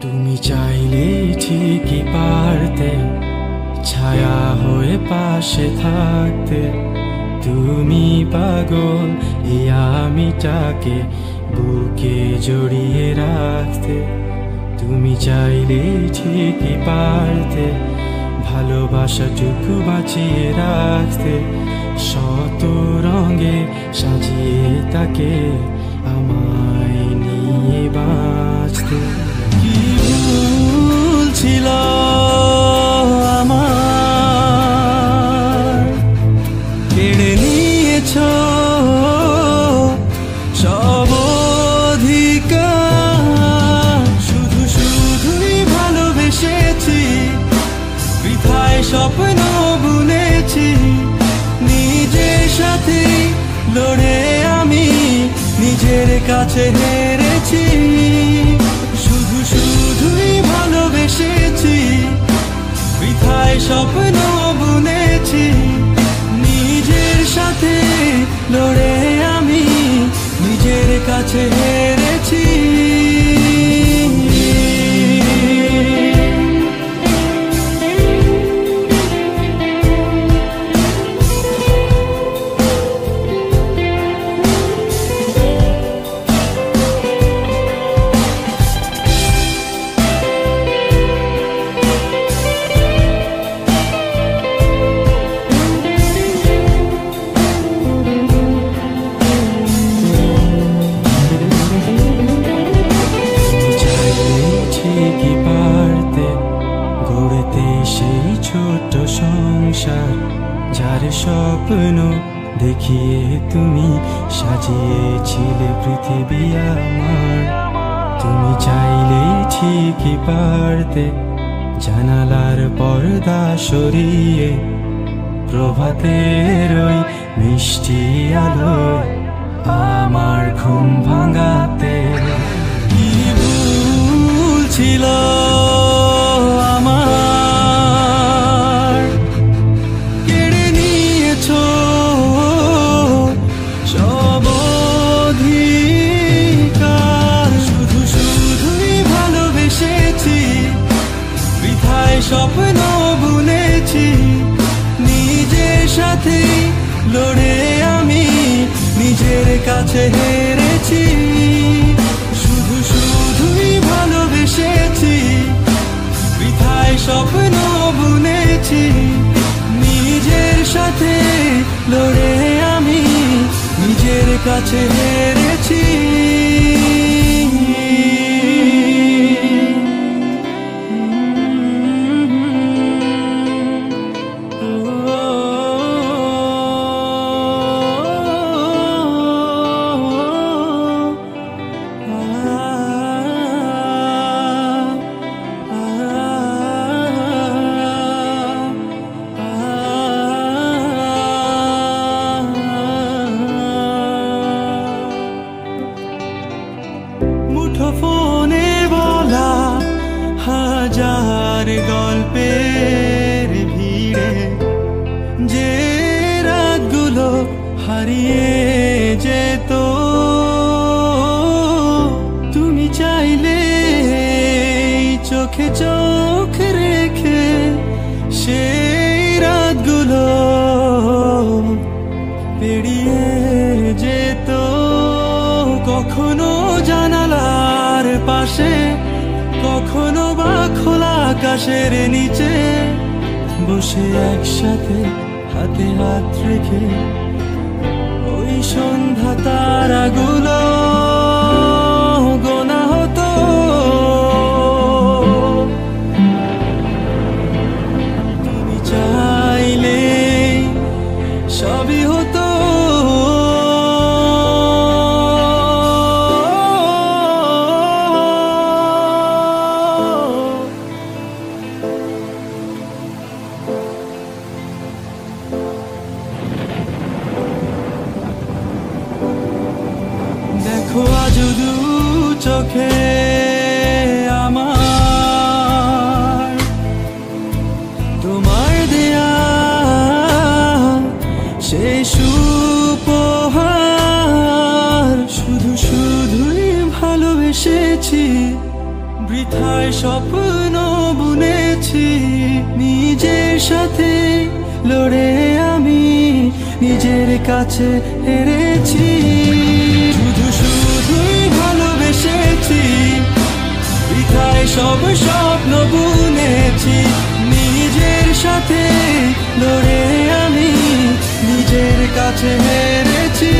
তুমি চাইলেই ঠিকই পারতে ছায়া হয়ে পাশে থাকতে। তুমি পাগল এই আমিটাকে বুকে জড়িয়ে রাখতে। তুমি চাইলেই ঠিকই পারতে ভালোবাসাটুকু বাঁচিয়ে রাখতে। শত রঙে সাজিয়ে তাকে আমায় নিয়ে বাঁচতে। কি ভুল ছিল আমার, কেড়ে নিয়েছ সব অধিকার। শুধু শুধুই ভালোবেসেছি, বৃথায় স্বপ্ন বুনেছি। নিজের সাথে লড়ে আমি নিজের কাছে হেরেছি। শুধু শুধুই ভালোবেসেছি, বৃথায় স্বপ্ন বুনেছি। নিজের সাথে লড়ে আমি নিজের কাছে হেরেছি। সেই ছোট সংসার যার স্বপ্ন দেখিয়ে তুমি সাজিয়েছিলে পৃথিবী আমার। তুমি চাইলেই ঠিকই পারতে জানালার পর্দা সরিয়ে প্রভাতের ওই মিষ্টি আলোয় আমার ঘুম ভাঙাতে। কি ভুল ছিল আমার, কেড়ে নিয়েছ সব অধিকার। শুধু শুধুই ভালোবেসেছি, বৃথায় স্বপ্ন বুনেছি। নিজের সাথে লড়ে আমি নিজের কাছে হেরেছি। শুধু শুধুই ভালোবেসেছি, বৃথায় স্বপ্ন বুনেছি। নিজের সাথে লড়ে আমি নিজের কাছে হেরেছি। মুঠোফোনে বলা হাজার গল্পের ভিড়ে যে রাতগুলো হারিয়ে যেত। তুমি চাইলে চোখে চোখ রেখে সেই রাতগুলো পেরিয়ে যেত। কখনো জানালার পাশে, কখনো বা খোলা আকাশের নিচে বসে একসাথে হাতে হাত রেখে ওই সন্ধ্যা তারাগুলো গোনা হতো। তুমি চাইলে সবই হতো। বৃথায় স্বপ্ন বুনেছি, নিজের সাথে লড়ে আমি নিজের কাছে হেরেছি। শুধু শুধুই ভালোবেসেছি, বৃথায় সব স্বপ্ন বুনেছি, নিজের সাথে লড়ে আমি নিজের কাছে হেরেছি।